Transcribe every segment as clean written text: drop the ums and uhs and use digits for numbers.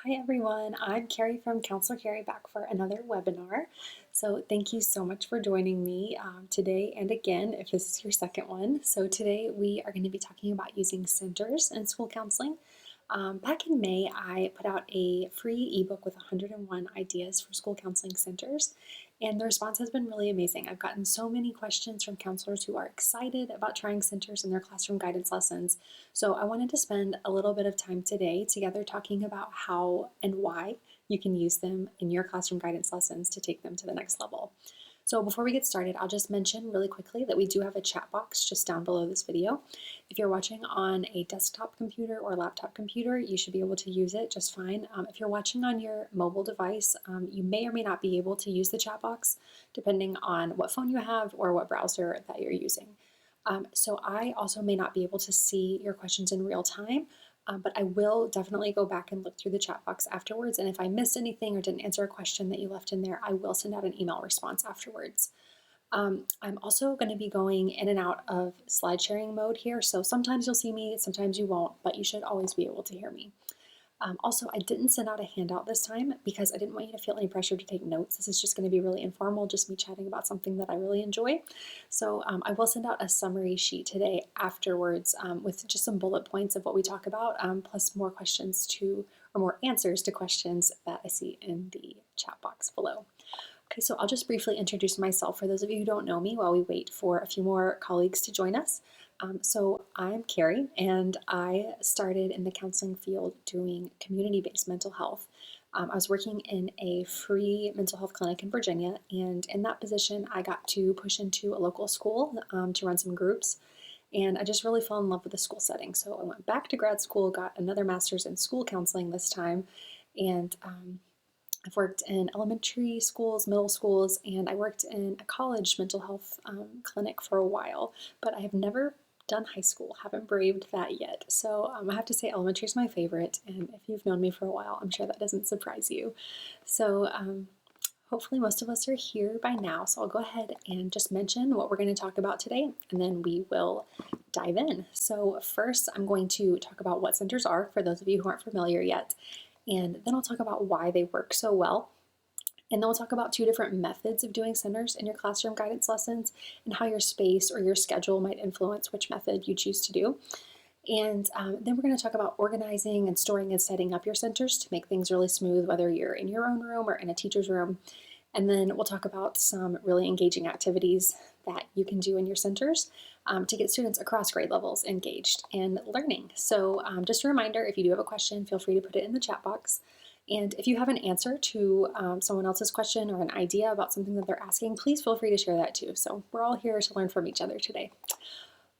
Hi everyone, I'm Keri from Counselor Keri back for another webinar. So thank you so much for joining me today and again if this is your second one. So today we are going to be talking about using centers in school counseling. Back in May, I put out a free ebook with 101 ideas for school counseling centers, and the response has been really amazing. I've gotten so many questions from counselors who are excited about trying centers in their classroom guidance lessons. So I wanted to spend a little bit of time today together talking about how and why you can use them in your classroom guidance lessons to take them to the next level. So before we get started, I'll just mention really quickly that we do have a chat box just down below this video. If you're watching on a desktop computer or laptop computer, you should be able to use it just fine. If you're watching on your mobile device, you may or may not be able to use the chat box depending on what phone you have or what browser that you're using. So I also may not be able to see your questions in real time, but I will definitely go back and look through the chat box afterwards. And if I missed anything or didn't answer a question that you left in there, I will send out an email response afterwards. I'm also going to be going in and out of slide sharing mode here. So sometimes you'll see me, sometimes you won't, but you should always be able to hear me. Also, I didn't send out a handout this time because I didn't want you to feel any pressure to take notes. This is just going to be really informal, just me chatting about something that I really enjoy. So I will send out a summary sheet today afterwards with just some bullet points of what we talk about, plus more questions or more answers to questions that I see in the chat box below. Okay, so I'll just briefly introduce myself for those of you who don't know me while we wait for a few more colleagues to join us. So I'm Keri, and I started in the counseling field doing community-based mental health. I was working in a free mental health clinic in Virginia, and in that position, I got to push into a local school to run some groups, and I just really fell in love with the school setting. So I went back to grad school, got another master's in school counseling this time, and I've worked in elementary schools, middle schools, and I worked in a college mental health clinic for a while, but I have never done high school, haven't braved that yet. So I have to say elementary is my favorite, and if you've known me for a while, I'm sure that doesn't surprise you. So hopefully most of us are here by now, so I'll go ahead and just mention what we're going to talk about today, and then we will dive in. So first, I'm going to talk about what centers are for those of you who aren't familiar yet, and then I'll talk about why they work so well. And then we'll talk about two different methods of doing centers in your classroom guidance lessons and how your space or your schedule might influence which method you choose to do. And then we're going to talk about organizing and storing and setting up your centers to make things really smooth, whether you're in your own room or in a teacher's room. And then we'll talk about some really engaging activities that you can do in your centers to get students across grade levels engaged and learning. So just a reminder, if you do have a question, feel free to put it in the chat box. And if you have an answer to someone else's question or an idea about something that they're asking, please feel free to share that too. So we're all here to learn from each other today.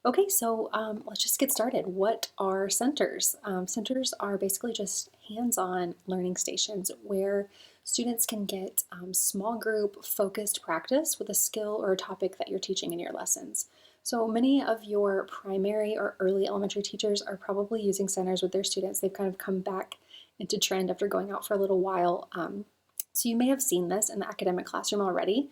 Okay, so let's just get started. What are centers? Centers are basically just hands-on learning stations where students can get small group focused practice with a skill or a topic that you're teaching in your lessons. So many of your primary or early elementary teachers are probably using centers with their students. They've kind of come back into trend after going out for a little while. So you may have seen this in the academic classroom already.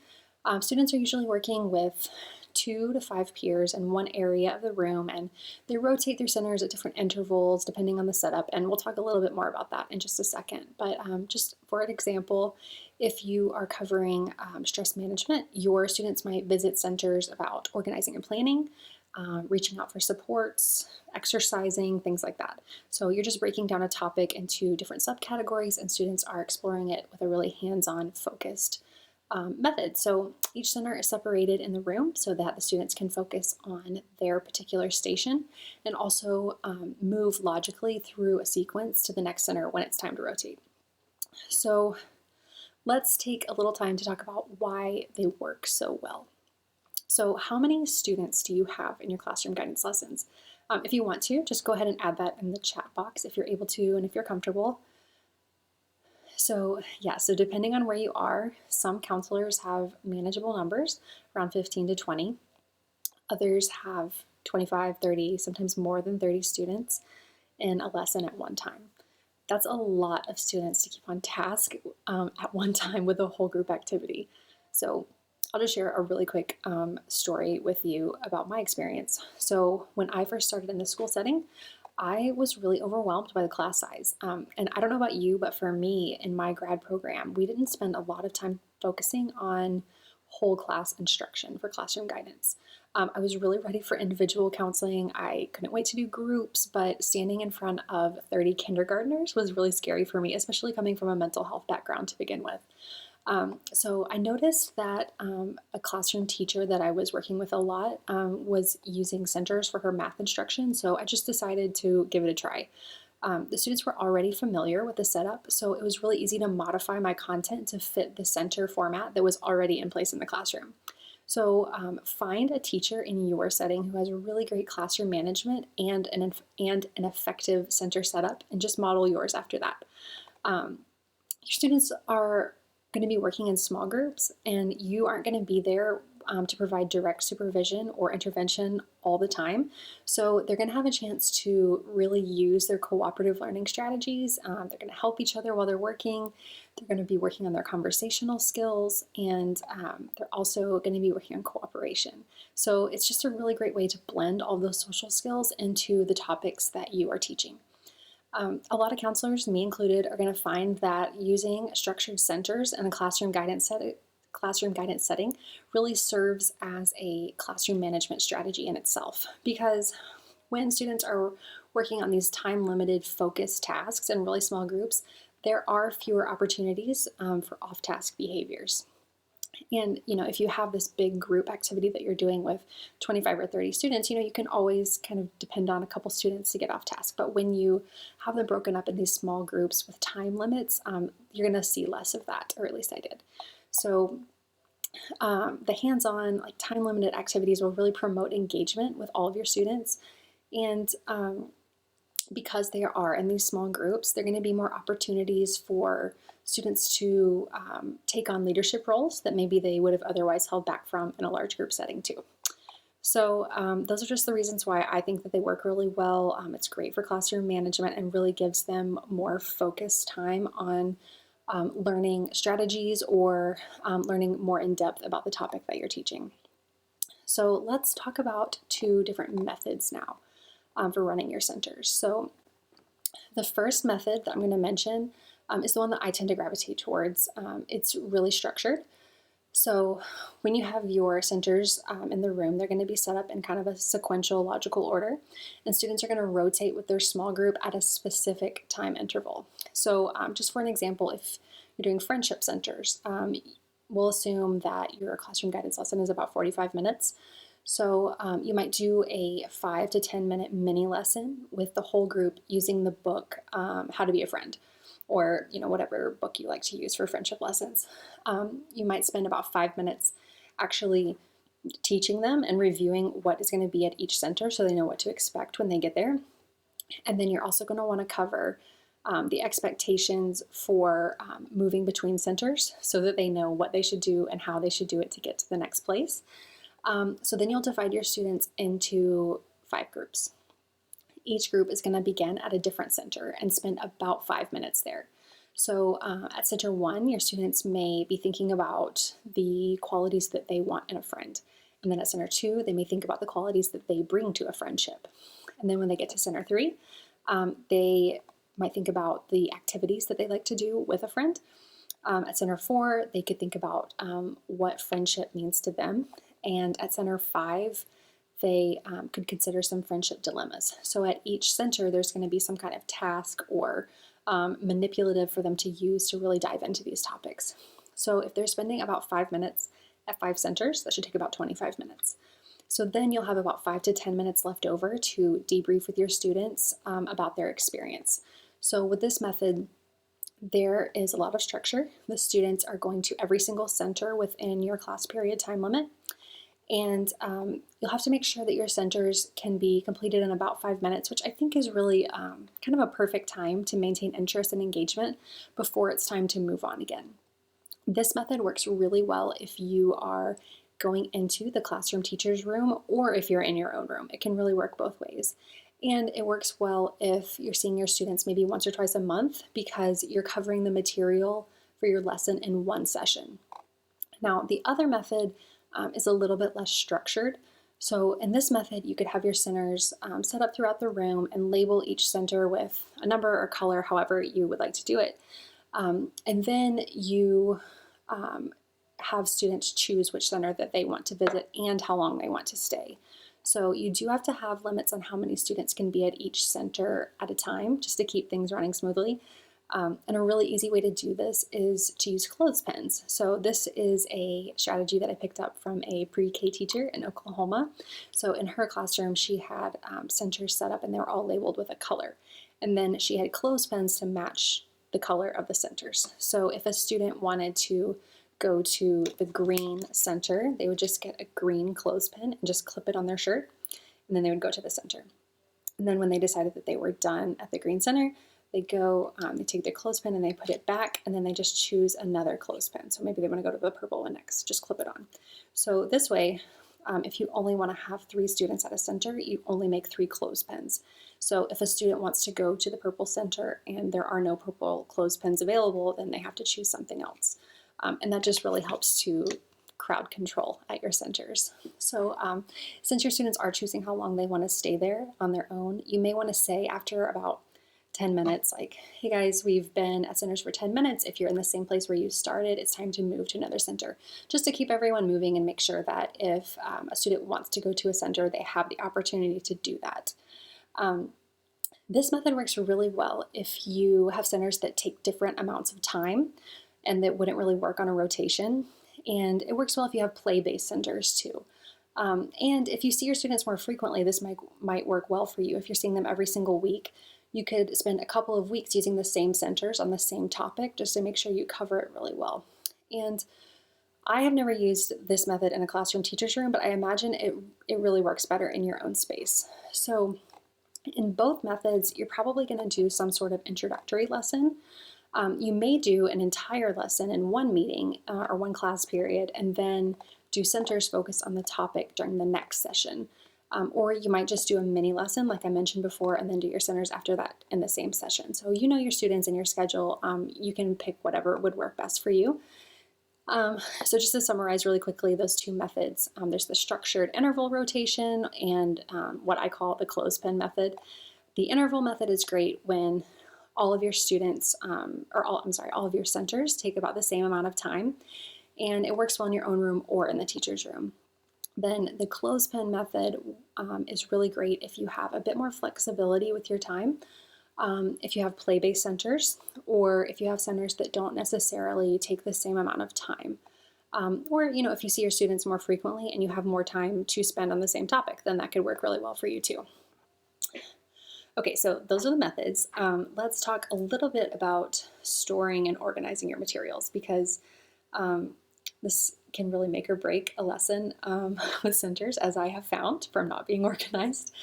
Students are usually working with 2 to 5 peers in one area of the room, and they rotate through centers at different intervals depending on the setup, and we'll talk a little bit more about that in just a second. But just for an example, if you are covering stress management, your students might visit centers about organizing and planning, reaching out for supports, exercising, things like that. So you're just breaking down a topic into different subcategories, and students are exploring it with a really hands-on focused method. So each center is separated in the room so that the students can focus on their particular station and also move logically through a sequence to the next center when it's time to rotate. So let's take a little time to talk about why they work so well. So how many students do you have in your classroom guidance lessons? If you want to, just go ahead and add that in the chat box if you're able to and if you're comfortable. So yeah, so depending on where you are, some counselors have manageable numbers, around 15 to 20. Others have 25, 30, sometimes more than 30 students in a lesson at one time. That's a lot of students to keep on task at one time with a whole group activity. So I'll just share a really quick story with you about my experience. So when I first started in the school setting, I was really overwhelmed by the class size. And I don't know about you, but for me in my grad program, we didn't spend a lot of time focusing on whole class instruction for classroom guidance. I was really ready for individual counseling. I couldn't wait to do groups, but standing in front of 30 kindergartners was really scary for me, especially coming from a mental health background to begin with. So I noticed that a classroom teacher that I was working with a lot was using centers for her math instruction, so I just decided to give it a try. The students were already familiar with the setup, so it was really easy to modify my content to fit the center format that was already in place in the classroom. So find a teacher in your setting who has a really great classroom management and an effective center setup, and just model yours after that. Your students are going to be working in small groups, and you aren't going to be there to provide direct supervision or intervention all the time. So they're going to have a chance to really use their cooperative learning strategies. They're going to help each other while they're working. They're going to be working on their conversational skills, and they're also going to be working on cooperation. So it's just a really great way to blend all those social skills into the topics that you are teaching. A lot of counselors, me included, are going to find that using structured centers in a classroom guidance setting really serves as a classroom management strategy in itself. Because when students are working on these time-limited focused tasks in really small groups, there are fewer opportunities for off-task behaviors. And, if you have this big group activity that you're doing with 25 or 30 students, you can always kind of depend on a couple students to get off task. But when you have them broken up in these small groups with time limits, you're going to see less of that, or at least I did. So the hands-on, time-limited activities will really promote engagement with all of your students. And because they are in these small groups, there are going to be more opportunities for students to take on leadership roles that maybe they would have otherwise held back from in a large group setting too. So those are just the reasons why I think that they work really well. It's great for classroom management and really gives them more focused time on learning strategies or learning more in depth about the topic that you're teaching. So let's talk about two different methods now for running your centers. So the first method that I'm going to mention is the one that I tend to gravitate towards. It's really structured. So when you have your centers in the room, they're going to be set up in kind of a sequential, logical order, and students are going to rotate with their small group at a specific time interval. So just for an example, if you're doing friendship centers, we'll assume that your classroom guidance lesson is about 45 minutes. So you might do a 5 to 10 minute mini lesson with the whole group using the book, How to Be a Friend, or whatever book you like to use for friendship lessons. You might spend about 5 minutes actually teaching them and reviewing what is going to be at each center so they know what to expect when they get there. And then you're also going to want to cover the expectations for moving between centers so that they know what they should do and how they should do it to get to the next place. So then you'll divide your students into 5 groups. Each group is going to begin at a different center and spend about 5 minutes there. So at center 1, your students may be thinking about the qualities that they want in a friend. And then at center 2, they may think about the qualities that they bring to a friendship. And then when they get to center 3, they might think about the activities that they like to do with a friend. At center 4, they could think about what friendship means to them. And at center 5, they could consider some friendship dilemmas. So at each center, there's going to be some kind of task or manipulative for them to use to really dive into these topics. So if they're spending about 5 minutes at 5 centers, that should take about 25 minutes. So then you'll have about 5 to 10 minutes left over to debrief with your students about their experience. So with this method, there is a lot of structure. The students are going to every single center within your class period time limit. And you'll have to make sure that your centers can be completed in about 5 minutes, which I think is really kind of a perfect time to maintain interest and engagement before it's time to move on again. This method works really well if you are going into the classroom teacher's room or if you're in your own room. It can really work both ways. And it works well if you're seeing your students maybe once or twice a month because you're covering the material for your lesson in one session. Now, the other method is a little bit less structured. So in this method, you could have your centers set up throughout the room and label each center with a number or color, however you would like to do it. And then you have students choose which center that they want to visit and how long they want to stay. So you do have to have limits on how many students can be at each center at a time, just to keep things running smoothly. And a really easy way to do this is to use clothespins. So this is a strategy that I picked up from a pre-K teacher in Oklahoma. So in her classroom, she had centers set up and they were all labeled with a color. And then she had clothespins to match the color of the centers. So if a student wanted to go to the green center, they would just get a green clothespin and just clip it on their shirt, and then they would go to the center. And then when they decided that they were done at the green center, they go, they take their clothespin and they put it back, and then they just choose another clothespin. So maybe they want to go to the purple one next, just clip it on. So this way, if you only want to have 3 students at a center, you only make 3 clothespins. So if a student wants to go to the purple center and there are no purple clothespins available, then they have to choose something else. And that just really helps to crowd control at your centers. So since your students are choosing how long they want to stay there on their own, you may want to say after about 10 minutes, like, hey guys, we've been at centers for 10 minutes. If you're in the same place where you started, it's time to move to another center, just to keep everyone moving and make sure that if a student wants to go to a center, they have the opportunity to do that. This method works really well if you have centers that take different amounts of time and that wouldn't really work on a rotation. And it works well if you have play-based centers too. And if you see your students more frequently, this might work well for you. If you're seeing them every single week, you could spend a couple of weeks using the same centers on the same topic just to make sure you cover it really well. And I have never used this method in a classroom teacher's room, but I imagine it really works better in your own space. So in both methods, you're probably going to do some sort of introductory lesson. You may do an entire lesson in one meeting or one class period, and then do centers focused on the topic during the next session. Or you might just do a mini lesson like I mentioned before, and then do your centers after that in the same session. So you know your students and your schedule. You can pick whatever would work best for you. So just to summarize really quickly, those 2 methods, there's the structured interval rotation and what I call the clothespin method. The interval method is great when all of your students, all of your centers take about the same amount of time, and it works well in your own room or in the teacher's room. Then the clothespin method is really great if you have a bit more flexibility with your time, if you have play-based centers, or if you have centers that don't necessarily take the same amount of time. Or, if you see your students more frequently and you have more time to spend on the same topic, then that could work really well for you too. Okay, so those are the methods. Let's talk a little bit about storing and organizing your materials, because this can really make or break a lesson with centers, as I have found from not being organized.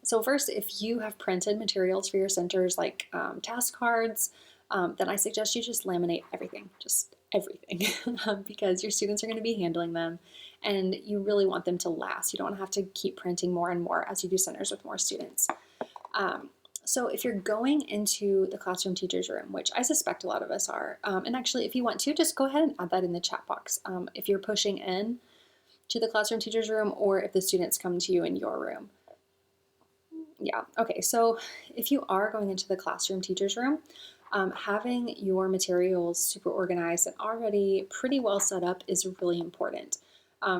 So first, if you have printed materials for your centers, like task cards, then I suggest you just laminate everything, because your students are going to be handling them, and you really want them to last. You don't want to have to keep printing more and more as you do centers with more students. So if you're going into the classroom teacher's room, which I suspect a lot of us are, and actually if you want to, just go ahead and add that in the chat box. If you're pushing in to the classroom teacher's room, or if the students come to you in your room. Yeah, okay, so if you are going into the classroom teacher's room, having your materials super organized and already pretty well set up is really important,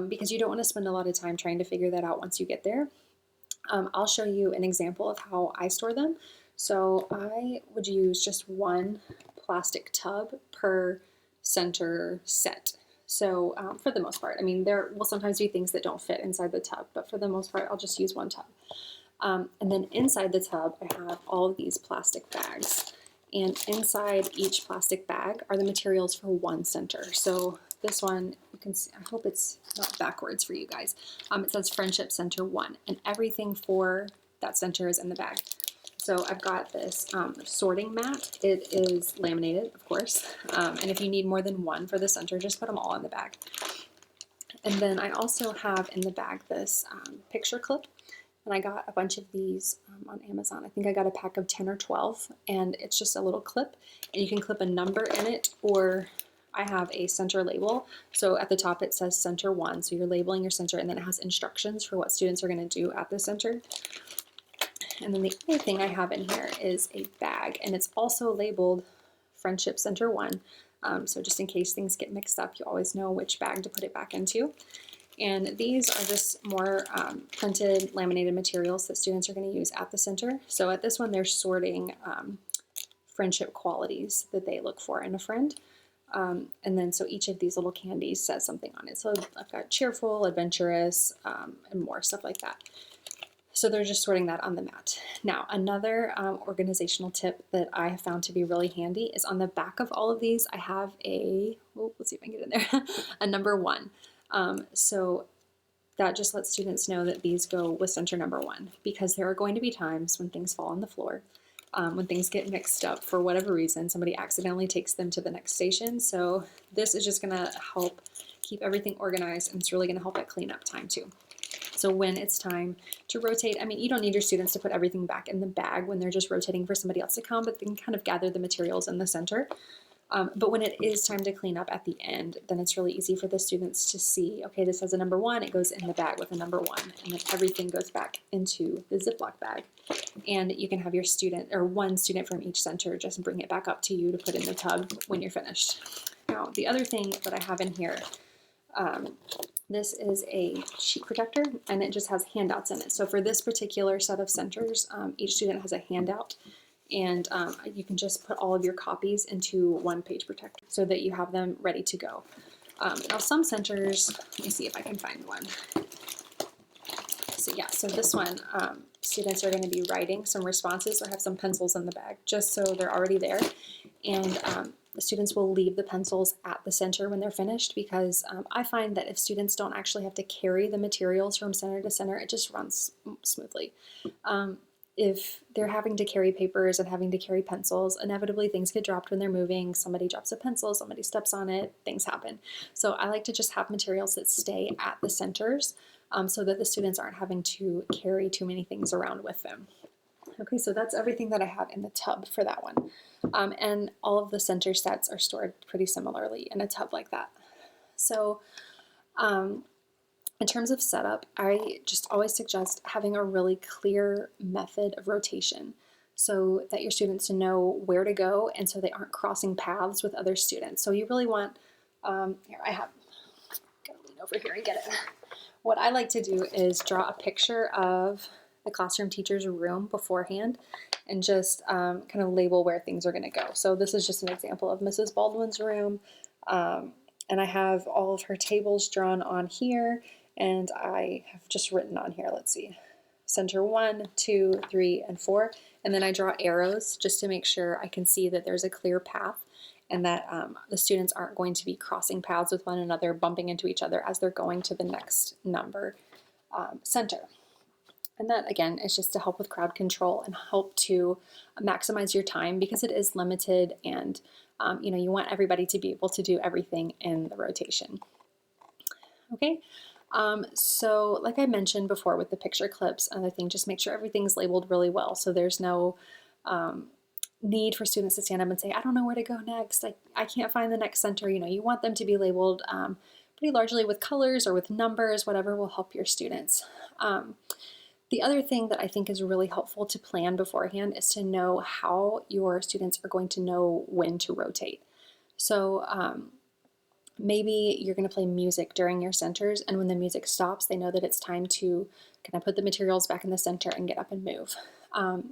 because you don't want to spend a lot of time trying to figure that out once you get there. I'll show you an example of how I store them. So I would use just one plastic tub per center set. So for the most part, I mean, there will sometimes be things that don't fit inside the tub, but for the most part, I'll just use one tub. And then inside the tub, I have all of these plastic bags. And inside each plastic bag are the materials for one center. So this one, you can see, I hope it's not backwards for you guys. It says Friendship Center 1, and everything for that center is in the bag. So I've got this sorting mat. It is laminated, of course. And if you need more than one for the center, just put them all in the bag. And then I also have in the bag this picture clip. And I got a bunch of these on Amazon. I think I got a pack of 10 or 12, and it's just a little clip, and you can clip a number in it, or I have a center label. So at the top it says center 1, so you're labeling your center, and then it has instructions for what students are going to do at the center. And then the other thing I have in here is a bag, and it's also labeled Friendship Center 1. So just in case things get mixed up, you always know which bag to put it back into. And these are just more printed laminated materials that students are going to use at the center. So at this one, they're sorting friendship qualities that they look for in a friend. And then so each of these little candies says something on it. So I've got cheerful, adventurous, and more stuff like that. So they're just sorting that on the mat. Now, another organizational tip that I have found to be really handy is on the back of all of these, I have let's see if I can get in there, a number 1. So that just lets students know that these go with center number 1, because there are going to be times when things fall on the floor, when things get mixed up for whatever reason, somebody accidentally takes them to the next station. So this is just gonna help keep everything organized, and it's really gonna help at cleanup time too. So when it's time to rotate, I mean, you don't need your students to put everything back in the bag when they're just rotating for somebody else to come, but they can kind of gather the materials in the center. But when it is time to clean up at the end, then it's really easy for the students to see, okay, this has a number 1, it goes in the bag with a number 1, and then everything goes back into the Ziploc bag. And you can have your student, or one student from each center, just bring it back up to you to put in the tub when you're finished. Now, the other thing that I have in here, this is a sheet protector, and it just has handouts in it. So for this particular set of centers, each student has a handout, and you can just put all of your copies into one page protector so that you have them ready to go. Now some centers, let me see if I can find one. So yeah, so this one, students are going to be writing some responses or have some pencils in the bag, just so they're already there. And the students will leave the pencils at the center when they're finished, because I find that if students don't actually have to carry the materials from center to center, it just runs smoothly. If they're having to carry papers and having to carry pencils, inevitably things get dropped when they're moving. Somebody drops a pencil, somebody steps on it, things happen. So I like to just have materials that stay at the centers, so that the students aren't having to carry too many things around with them. Okay, so that's everything that I have in the tub for that one. And all of the center sets are stored pretty similarly in a tub like that. So in terms of setup, I just always suggest having a really clear method of rotation so that your students know where to go, and so they aren't crossing paths with other students. So you really want, here I have, gotta lean over here and get it. What I like to do is draw a picture of the classroom teacher's room beforehand, and just kind of label where things are going to go. So this is just an example of Mrs. Baldwin's room, and I have all of her tables drawn on here, and I have just written on here, let's see, center 1, 2, 3, and 4, and then I draw arrows just to make sure I can see that there's a clear path, and that the students aren't going to be crossing paths with one another, bumping into each other as they're going to the next number center. And that, again, is just to help with crowd control and help to maximize your time, because it is limited, and you want everybody to be able to do everything in the rotation. Okay, so like I mentioned before with the picture clips, another thing, just make sure everything's labeled really well, so there's no need for students to stand up and say, I don't know where to go next, I can't find the next center. You want them to be labeled pretty largely with colors or with numbers, whatever will help your students. The other thing that I think is really helpful to plan beforehand is to know how your students are going to know when to rotate. So maybe you're going to play music during your centers, and when the music stops, they know that it's time to kind of put the materials back in the center and get up and move.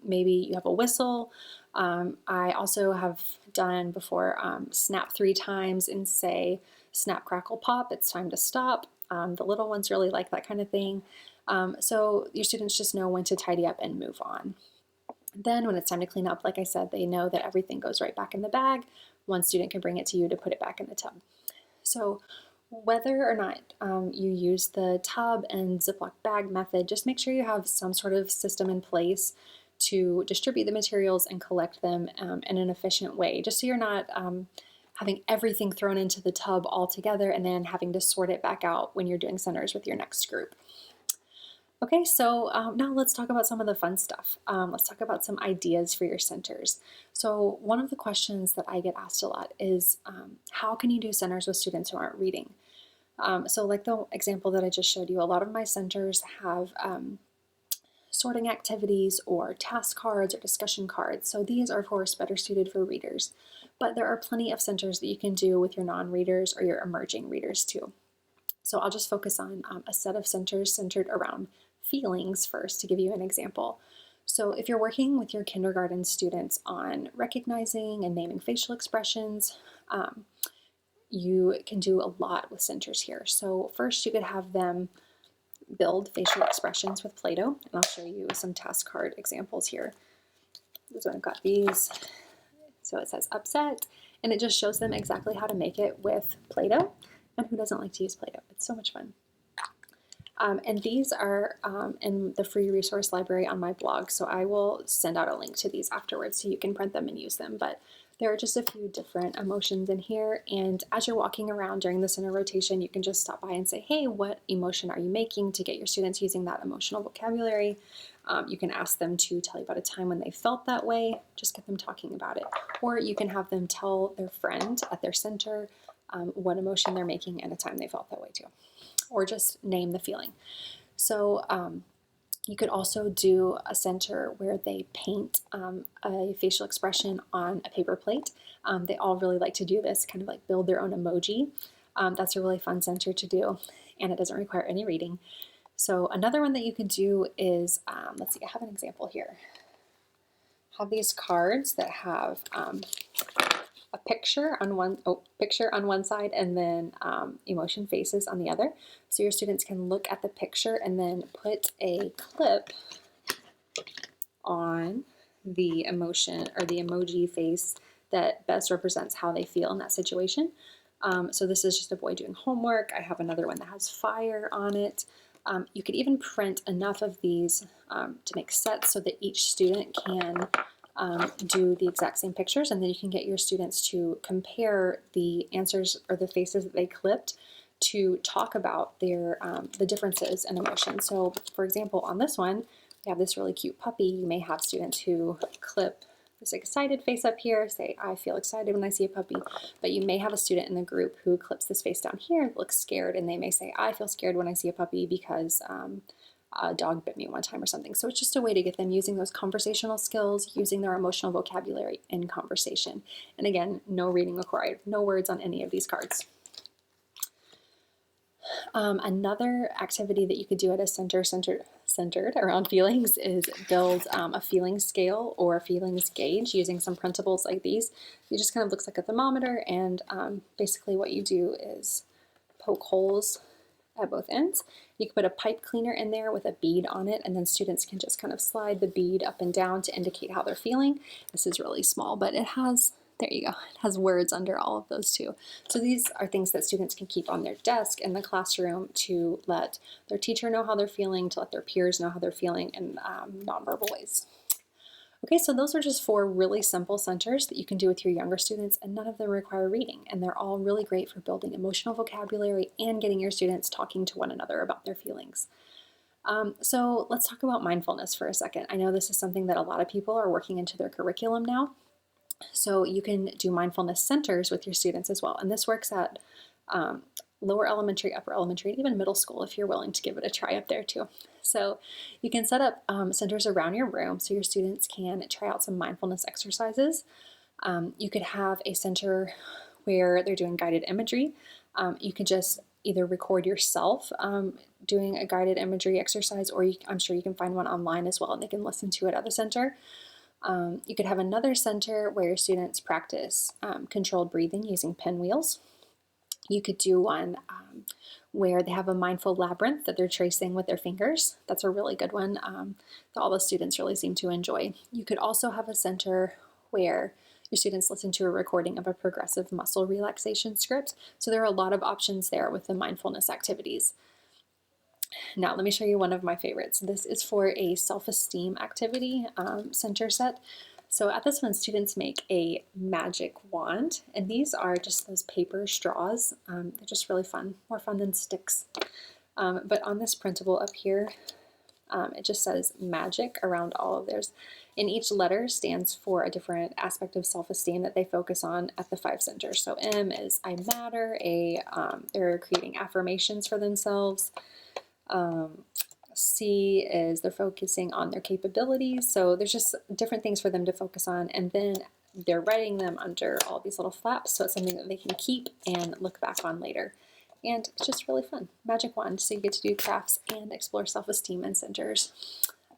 Maybe you have a whistle. I also have done before snap 3 times and say snap, crackle, pop, it's time to stop. The little ones really like that kind of thing. So your students just know when to tidy up and move on. Then when it's time to clean up, like I said, they know that everything goes right back in the bag. One student can bring it to you to put it back in the tub. So whether or not you use the tub and Ziploc bag method, just make sure you have some sort of system in place to distribute the materials and collect them in an efficient way, just so you're not having everything thrown into the tub all together and then having to sort it back out when you're doing centers with your next group. Okay, so now let's talk about some of the fun stuff. Let's talk about some ideas for your centers. So one of the questions that I get asked a lot is, how can you do centers with students who aren't reading? So like the example that I just showed you, a lot of my centers have sorting activities or task cards or discussion cards. So these are, of course, better suited for readers. But there are plenty of centers that you can do with your non-readers or your emerging readers too. So I'll just focus on a set of centers centered around feelings first to give you an example. So if you're working with your kindergarten students on recognizing and naming facial expressions, you can do a lot with centers here. So first you could have them build facial expressions with Play-Doh, and I'll show you some task card examples here. So I've got these. So it says upset, and it just shows them exactly how to make it with Play-Doh. And who doesn't like to use Play-Doh? It's so much fun. And these are in the free resource library on my blog, so I will send out a link to these afterwards so you can print them and use them. But there are just a few different emotions in here, and as you're walking around during the center rotation, you can just stop by and say, hey, what emotion are you making, to get your students using that emotional vocabulary. You can ask them to tell you about a time when they felt that way, just get them talking about it. Or you can have them tell their friend at their center what emotion they're making and a time they felt that way too. Or just name the feeling. So you could also do a center where they paint a facial expression on a paper plate. They all really like to do this, kind of like build their own emoji. That's a really fun center to do, and it doesn't require any reading. So another one that you could do is, let's see, I have an example here. Have these cards that have a picture on one side and then emotion faces on the other. So your students can look at the picture and then put a clip on the emotion or the emoji face that best represents how they feel in that situation. So this is just a boy doing homework. I have another one that has fire on it. You could even print enough of these to make sets so that each student can do the exact same pictures, and then you can get your students to compare the answers or the faces that they clipped to talk about their the differences in emotion. So for example, on this one, we have this really cute puppy. You may have students who clip this excited face up here, say, I feel excited when I see a puppy, but you may have a student in the group who clips this face down here, looks scared, and they may say, I feel scared when I see a puppy because a dog bit me one time or something. So it's just a way to get them using those conversational skills, using their emotional vocabulary in conversation. And again, no reading required, no words on any of these cards. Another activity that you could do at a center centered around feelings is build a feelings scale or a feelings gauge using some printables like these. It just kind of looks like a thermometer, and basically what you do is poke holes at both ends. You can put a pipe cleaner in there with a bead on it, and then students can just kind of slide the bead up and down to indicate how they're feeling. This is really small, but it has, there you go, it has words under all of those too. So these are things that students can keep on their desk in the classroom to let their teacher know how they're feeling, to let their peers know how they're feeling in nonverbal ways. Okay, so those are just 4 really simple centers that you can do with your younger students, and none of them require reading, and they're all really great for building emotional vocabulary and getting your students talking to one another about their feelings. So let's talk about mindfulness for a second. I know this is something that a lot of people are working into their curriculum now, so you can do mindfulness centers with your students as well, and this works at lower elementary, upper elementary, and even middle school if you're willing to give it a try up there too. So you can set up centers around your room so your students can try out some mindfulness exercises. You could have a center where they're doing guided imagery. You could just either record yourself doing a guided imagery exercise, or I'm sure you can find one online as well and they can listen to it at the center. You could have another center where your students practice controlled breathing using pinwheels. You could do one where they have a mindful labyrinth that they're tracing with their fingers. That's a really good one that all the students really seem to enjoy. You could also have a center where your students listen to a recording of a progressive muscle relaxation script. So there are a lot of options there with the mindfulness activities. Now let me show you one of my favorites. This is for a self-esteem activity center set. So at this one, students make a magic wand, and these are just those paper straws. They're just really fun, more fun than sticks. But on this printable up here, It just says magic around all of theirs. And each letter stands for a different aspect of self-esteem that they focus on at the 5 centers. So M is I matter. A, they're creating affirmations for themselves. C is they're focusing on their capabilities. So there's just different things for them to focus on. And then they're writing them under all these little flaps. So it's something that they can keep and look back on later. And it's just really fun. Magic wand. So you get to do crafts and explore self-esteem and centers.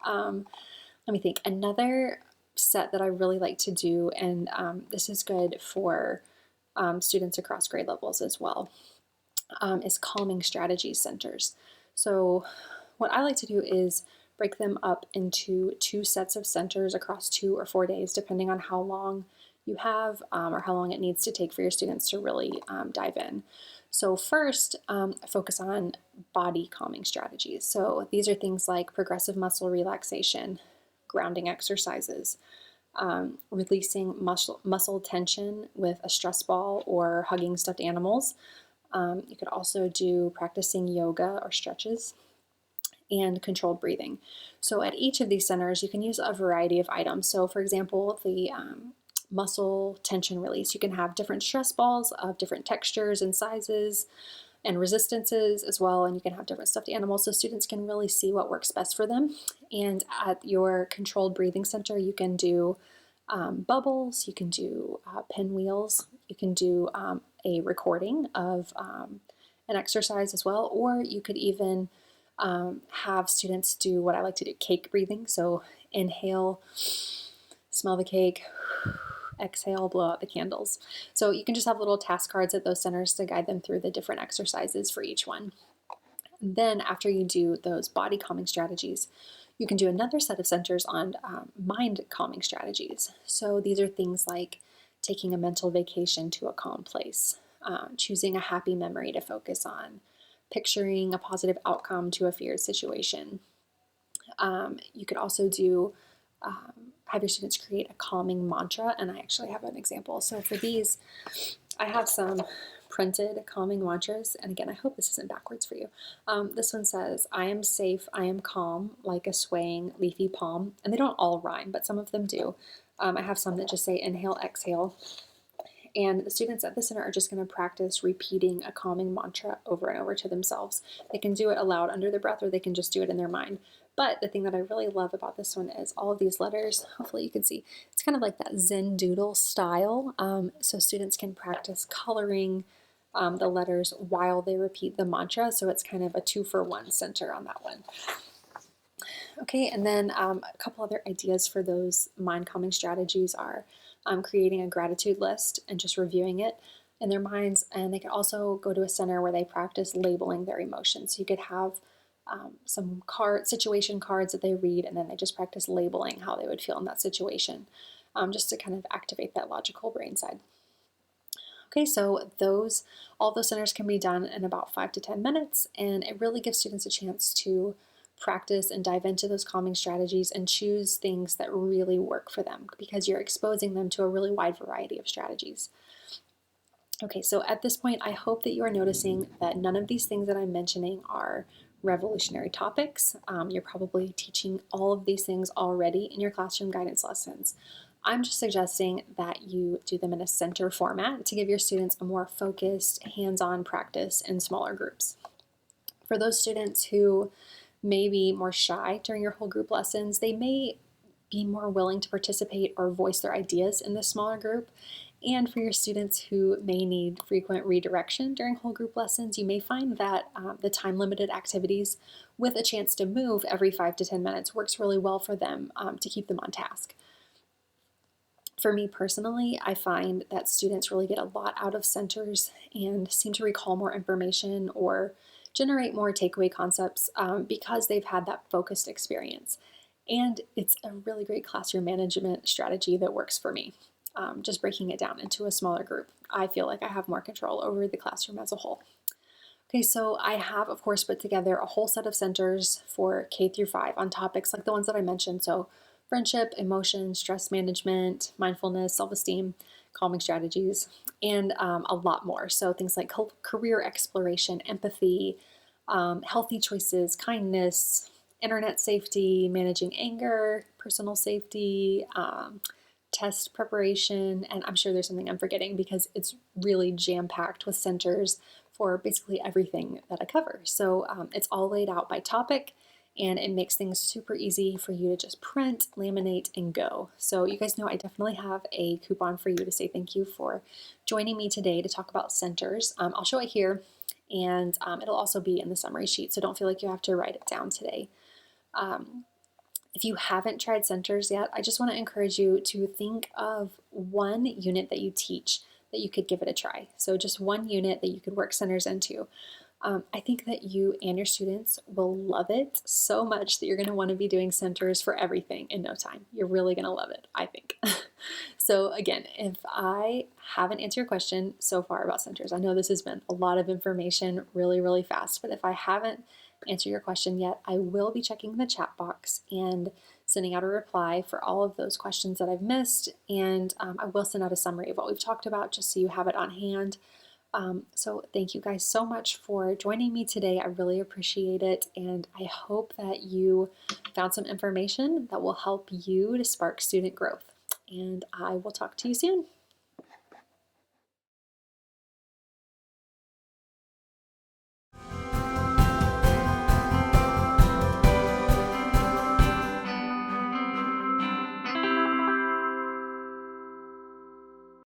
Let me think. Another set that I really like to do, and this is good for students across grade levels as well, is calming strategy centers. So what I like to do is break them up into 2 sets of centers across 2 or 4 days, depending on how long you have or how long it needs to take for your students to really dive in. So first, focus on body calming strategies. So these are things like progressive muscle relaxation, grounding exercises, releasing muscle tension with a stress ball or hugging stuffed animals. You could also do practicing yoga or stretches and controlled breathing. So at each of these centers, you can use a variety of items. So for example, the muscle tension release, you can have different stress balls of different textures and sizes and resistances as well, and you can have different stuffed animals so students can really see what works best for them. And at your controlled breathing center, you can do bubbles, you can do pinwheels, you can do a recording of an exercise as well, or you could even have students do what I like to do, cake breathing. So inhale, smell the cake, exhale, blow out the candles. So you can just have little task cards at those centers to guide them through the different exercises for each one. And then after you do those body calming strategies, you can do another set of centers on mind calming strategies. So these are things like taking a mental vacation to a calm place, choosing a happy memory to focus on, picturing a positive outcome to a feared situation. You could also do have your students create a calming mantra, and I actually have an example. So for these, I have some printed calming mantras, and again, I hope this isn't backwards for you. This one says, I am safe, I am calm, like a swaying leafy palm, and they don't all rhyme, but some of them do. I have some that just say inhale, exhale, and the students at the center are just going to practice repeating a calming mantra over and over to themselves. They can do it aloud under their breath, or they can just do it in their mind. But the thing that I really love about this one is all of these letters, hopefully you can see, it's kind of like that Zen doodle style. So students can practice coloring the letters while they repeat the mantra. So it's kind of a 2-for-1 center on that one. Okay, and then a couple other ideas for those mind calming strategies are creating a gratitude list and just reviewing it in their minds. And they can also go to a center where they practice labeling their emotions. So you could have some situation cards that they read, and then they just practice labeling how they would feel in that situation, just to kind of activate that logical brain side. Okay, so all those centers can be done in about 5 to 10 minutes, and it really gives students a chance to practice and dive into those calming strategies and choose things that really work for them, because you're exposing them to a really wide variety of strategies. Okay, so at this point, I hope that you are noticing that none of these things that I'm mentioning are revolutionary topics. You're probably teaching all of these things already in your classroom guidance lessons. I'm just suggesting that you do them in a center format to give your students a more focused, hands-on practice in smaller groups. For those students who may be more shy during your whole group lessons, they may be more willing to participate or voice their ideas in the smaller group. And for your students who may need frequent redirection during whole group lessons, you may find that the time-limited activities with a chance to move every 5 to 10 minutes works really well for them to keep them on task. For me personally, I find that students really get a lot out of centers and seem to recall more information or generate more takeaway concepts because they've had that focused experience. And it's a really great classroom management strategy that works for me. Just breaking it down into a smaller group, I feel like I have more control over the classroom as a whole. Okay, so I have, of course, put together a whole set of centers for K through 5 on topics like the ones that I mentioned. So friendship, emotion, stress management, mindfulness, self-esteem, calming strategies, and a lot more. So things like career exploration, empathy, healthy choices, kindness, internet safety, managing anger, personal safety, test preparation, and I'm sure there's something I'm forgetting because it's really jam-packed with centers for basically everything that I cover. So it's all laid out by topic, and it makes things super easy for you to just print, laminate, and go. So you guys know I definitely have a coupon for you to say thank you for joining me today to talk about centers. I'll show it here, and it'll also be in the summary sheet, so don't feel like you have to write it down today. If you haven't tried centers yet, I just want to encourage you to think of one unit that you teach that you could give it a try. So just one unit that you could work centers into. I think that you and your students will love it so much that you're going to want to be doing centers for everything in no time. You're really going to love it, I think. So again, if I haven't answered your question so far about centers, I know this has been a lot of information really, really fast, but if I haven't answered your question yet, I will be checking the chat box and sending out a reply for all of those questions that I've missed, and I will send out a summary of what we've talked about just so you have it on hand. So thank you guys so much for joining me today. I really appreciate it, and I hope that you found some information that will help you to spark student growth. And I will talk to you soon.